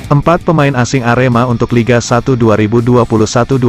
4 pemain asing Arema untuk Liga 1 2021-2022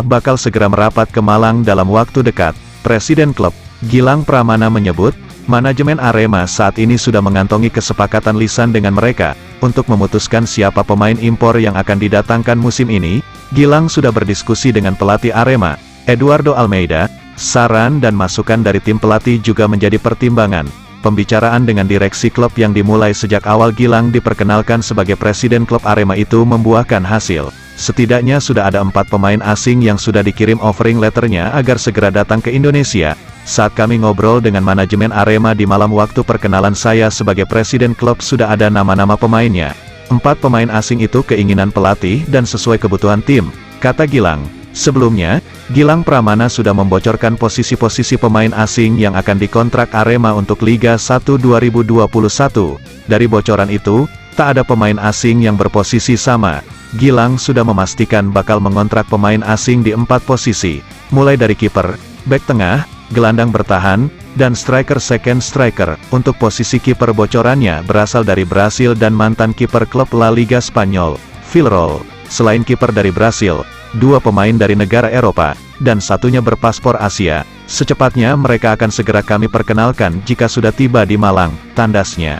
bakal segera merapat ke Malang dalam waktu dekat. Presiden klub, Gilang Pramana menyebut, manajemen Arema saat ini sudah mengantongi kesepakatan lisan dengan mereka, untuk memutuskan siapa pemain impor yang akan didatangkan musim ini. Gilang sudah berdiskusi dengan pelatih Arema, Eduardo Almeida. Saran dan masukan dari tim pelatih juga menjadi pertimbangan. Pembicaraan dengan direksi klub yang dimulai sejak awal Gilang diperkenalkan sebagai presiden klub Arema itu membuahkan hasil. Setidaknya sudah ada 4 pemain asing yang sudah dikirim offering letternya agar segera datang ke Indonesia. Saat kami ngobrol dengan manajemen Arema di malam waktu perkenalan saya sebagai presiden klub, sudah ada nama-nama pemainnya. 4 pemain asing itu keinginan pelatih dan sesuai kebutuhan tim, kata Gilang. Sebelumnya, Gilang Pramana sudah membocorkan posisi-posisi pemain asing yang akan dikontrak Arema untuk Liga 1 2021. Dari bocoran itu, tak ada pemain asing yang berposisi sama. Gilang sudah memastikan bakal mengontrak pemain asing di 4 posisi, mulai dari kiper, bek tengah, gelandang bertahan, dan striker second striker. Untuk posisi kiper bocorannya berasal dari Brasil dan mantan kiper klub La Liga Spanyol, Villarreal. Selain kiper dari Brasil, 2 pemain dari negara Eropa, dan satunya berpaspor Asia. Secepatnya mereka akan segera kami perkenalkan jika sudah tiba di Malang, tandasnya.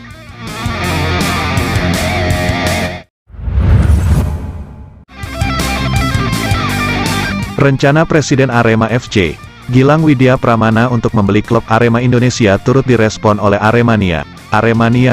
Rencana Presiden Arema FC, Gilang Widya Pramana untuk membeli klub Arema Indonesia turut direspon oleh Aremania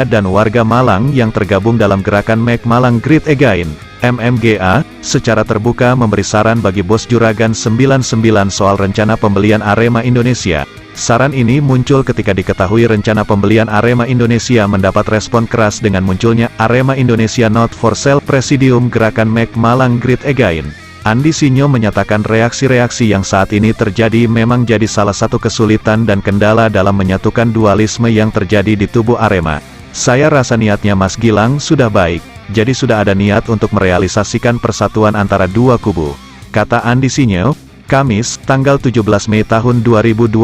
dan warga Malang yang tergabung dalam gerakan Make Malang Great Again, MMGA, secara terbuka memberi saran bagi bos Juragan 99 soal rencana pembelian Arema Indonesia. Saran ini muncul ketika diketahui rencana pembelian Arema Indonesia mendapat respon keras dengan munculnya Arema Indonesia Not For Sale. Presidium gerakan Make Malang Great Again, Andi Sinyo, menyatakan reaksi-reaksi yang saat ini terjadi memang jadi salah satu kesulitan dan kendala dalam menyatukan dualisme yang terjadi di tubuh Arema. Saya rasa niatnya Mas Gilang sudah baik, jadi sudah ada niat untuk merealisasikan persatuan antara dua kubu, kata Andi Sinyo, Kamis, tanggal 17 Mei tahun 2021.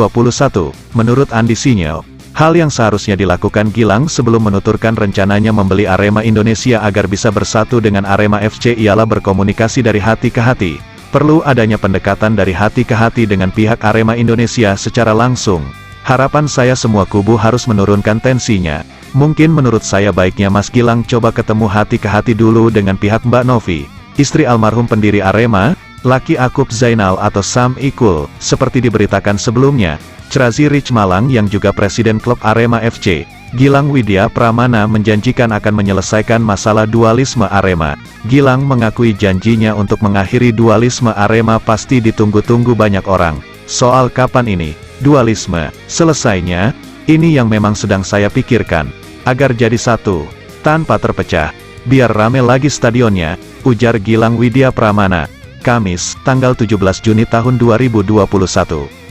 Menurut Andi Sinyo, hal yang seharusnya dilakukan Gilang sebelum menuturkan rencananya membeli Arema Indonesia agar bisa bersatu dengan Arema FC ialah berkomunikasi dari hati ke hati. Perlu adanya pendekatan dari hati ke hati dengan pihak Arema Indonesia secara langsung. Harapan saya semua kubu harus menurunkan tensinya. Mungkin menurut saya baiknya Mas Gilang coba ketemu hati ke hati dulu dengan pihak Mbak Novi, istri almarhum pendiri Arema, Laki Akub Zainal atau Sam Ikul, seperti diberitakan sebelumnya. Trazi Rich Malang yang juga presiden klub Arema FC, Gilang Widya Pramana menjanjikan akan menyelesaikan masalah dualisme Arema. Gilang mengakui janjinya untuk mengakhiri dualisme Arema pasti ditunggu-tunggu banyak orang. Soal kapan ini dualisme selesainya, ini yang memang sedang saya pikirkan, agar jadi satu, tanpa terpecah, biar rame lagi stadionnya, ujar Gilang Widya Pramana, Kamis, tanggal 17 Juni tahun 2021.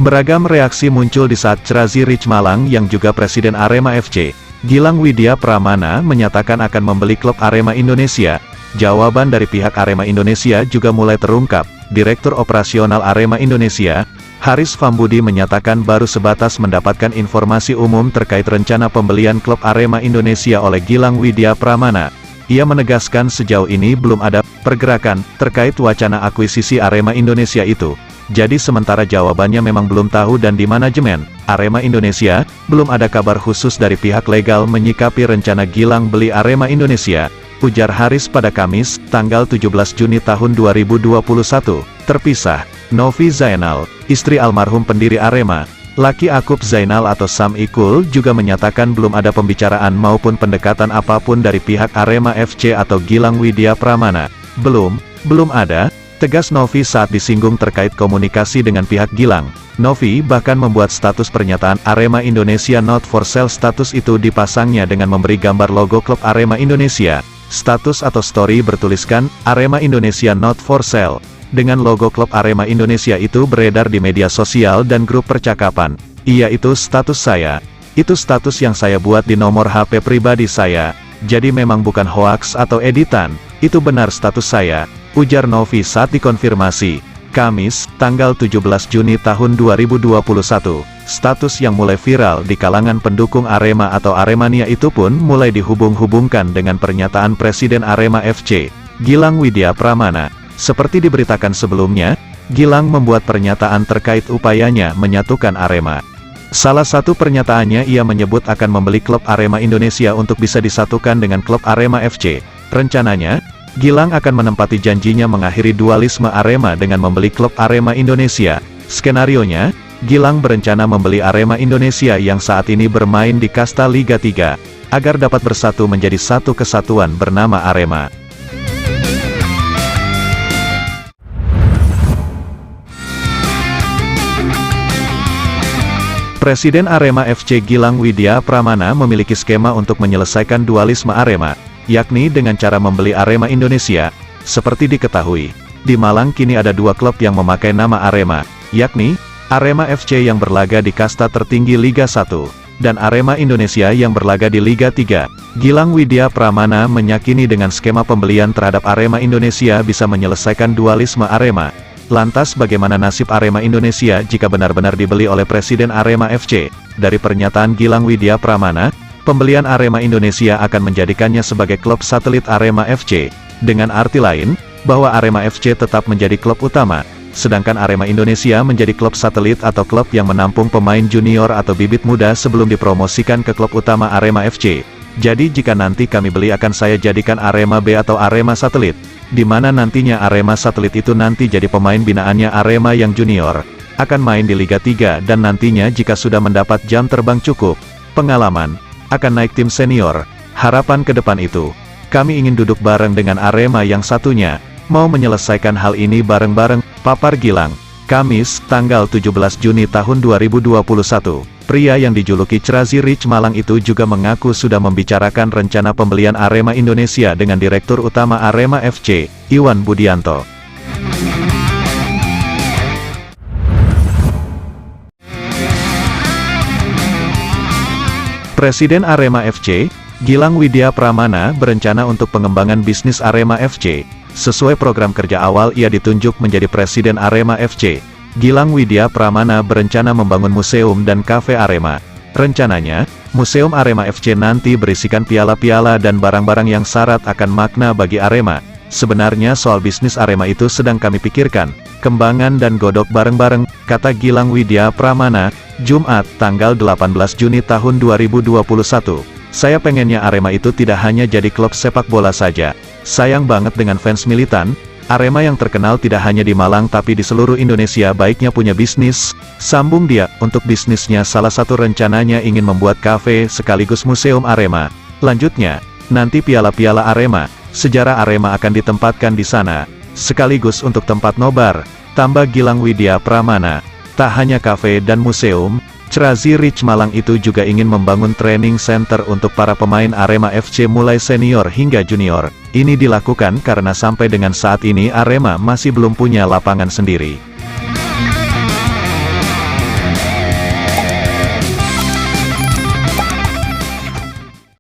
Beragam reaksi muncul di saat Trazi Rich Malang yang juga presiden Arema FC, Gilang Widya Pramana menyatakan akan membeli klub Arema Indonesia. Jawaban dari pihak Arema Indonesia juga mulai terungkap. Direktur Operasional Arema Indonesia, Haris Fambudi, menyatakan baru sebatas mendapatkan informasi umum terkait rencana pembelian klub Arema Indonesia oleh Gilang Widya Pramana. Ia menegaskan sejauh ini belum ada pergerakan terkait wacana akuisisi Arema Indonesia itu. Jadi sementara jawabannya memang belum tahu, dan di manajemen Arema Indonesia belum ada kabar khusus dari pihak legal menyikapi rencana Gilang beli Arema Indonesia, ujar Haris pada Kamis, tanggal 17 Juni tahun 2021. Terpisah, Novi Zainal, istri almarhum pendiri Arema, Laki Akub Zainal atau Sam Ikul, juga menyatakan belum ada pembicaraan maupun pendekatan apapun dari pihak Arema FC atau Gilang Widya Pramana. Belum ada, tegas Novi saat disinggung terkait komunikasi dengan pihak Gilang. Novi bahkan membuat status pernyataan Arema Indonesia Not For Sale. Status itu dipasangnya dengan memberi gambar logo klub Arema Indonesia. Status atau story bertuliskan, Arema Indonesia Not For Sale. Dengan logo klub Arema Indonesia itu beredar di media sosial dan grup percakapan. Iya, itu status saya. Itu status yang saya buat di nomor HP pribadi saya. Jadi memang bukan hoaks atau editan. Itu benar status saya, ujar Novi saat dikonfirmasi. Kamis, tanggal 17 Juni tahun 2021. Status yang mulai viral di kalangan pendukung Arema atau Aremania itu pun mulai dihubung-hubungkan dengan pernyataan Presiden Arema FC, Gilang Widya Pramana. Seperti diberitakan sebelumnya, Gilang membuat pernyataan terkait upayanya menyatukan Arema. Salah satu pernyataannya, ia menyebut akan membeli klub Arema Indonesia untuk bisa disatukan dengan klub Arema FC. Rencananya, Gilang akan menempati janjinya mengakhiri dualisme Arema dengan membeli klub Arema Indonesia. Skenarionya, Gilang berencana membeli Arema Indonesia yang saat ini bermain di kasta Liga 3, agar dapat bersatu menjadi satu kesatuan bernama Arema. Presiden Arema FC Gilang Widya Pramana memiliki skema untuk menyelesaikan dualisme Arema, yakni dengan cara membeli Arema Indonesia. Seperti diketahui, di Malang kini ada dua klub yang memakai nama Arema, yakni Arema FC yang berlaga di kasta tertinggi Liga 1, dan Arema Indonesia yang berlaga di Liga 3. Gilang Widya Pramana meyakini dengan skema pembelian terhadap Arema Indonesia bisa menyelesaikan dualisme Arema. Lantas bagaimana nasib Arema Indonesia jika benar-benar dibeli oleh Presiden Arema FC? Dari pernyataan Gilang Widya Pramana, pembelian Arema Indonesia akan menjadikannya sebagai klub satelit Arema FC. Dengan arti lain, bahwa Arema FC tetap menjadi klub utama, sedangkan Arema Indonesia menjadi klub satelit atau klub yang menampung pemain junior atau bibit muda sebelum dipromosikan ke klub utama Arema FC. Jadi jika nanti kami beli akan saya jadikan Arema B atau Arema Satelit, di mana nantinya Arema Satelit itu nanti jadi pemain binaannya Arema yang junior, akan main di Liga 3 dan nantinya jika sudah mendapat jam terbang cukup, pengalaman, akan naik tim senior. Harapan ke depan itu, kami ingin duduk bareng dengan Arema yang satunya, mau menyelesaikan hal ini bareng-bareng, papar Gilang. Kamis, tanggal 17 Juni tahun 2021. Pria yang dijuluki Crazy Rich Malang itu juga mengaku sudah membicarakan rencana pembelian Arema Indonesia dengan Direktur Utama Arema FC, Iwan Budianto. Presiden Arema FC, Gilang Widya Pramana berencana untuk pengembangan bisnis Arema FC. Sesuai program kerja awal ia ditunjuk menjadi Presiden Arema FC. Gilang Widya Pramana berencana membangun museum dan kafe Arema. Rencananya, Museum Arema FC nanti berisikan piala-piala dan barang-barang yang syarat akan makna bagi Arema. Sebenarnya soal bisnis Arema itu sedang kami pikirkan, kembangan dan godok bareng-bareng, kata Gilang Widya Pramana, Jumat, tanggal 18 Juni tahun 2021. Saya pengennya Arema itu tidak hanya jadi klub sepak bola saja. Sayang banget dengan fans militan, Arema yang terkenal tidak hanya di Malang tapi di seluruh Indonesia baiknya punya bisnis, sambung dia. Untuk bisnisnya salah satu rencananya ingin membuat kafe sekaligus museum Arema. Lanjutnya, nanti piala-piala Arema, sejarah Arema akan ditempatkan di sana, sekaligus untuk tempat nobar, tambah Gilang Widya Pramana. Tak hanya kafe dan museum, Crazy Rich Malang itu juga ingin membangun training center untuk para pemain Arema FC mulai senior hingga junior. Ini dilakukan karena sampai dengan saat ini Arema masih belum punya lapangan sendiri.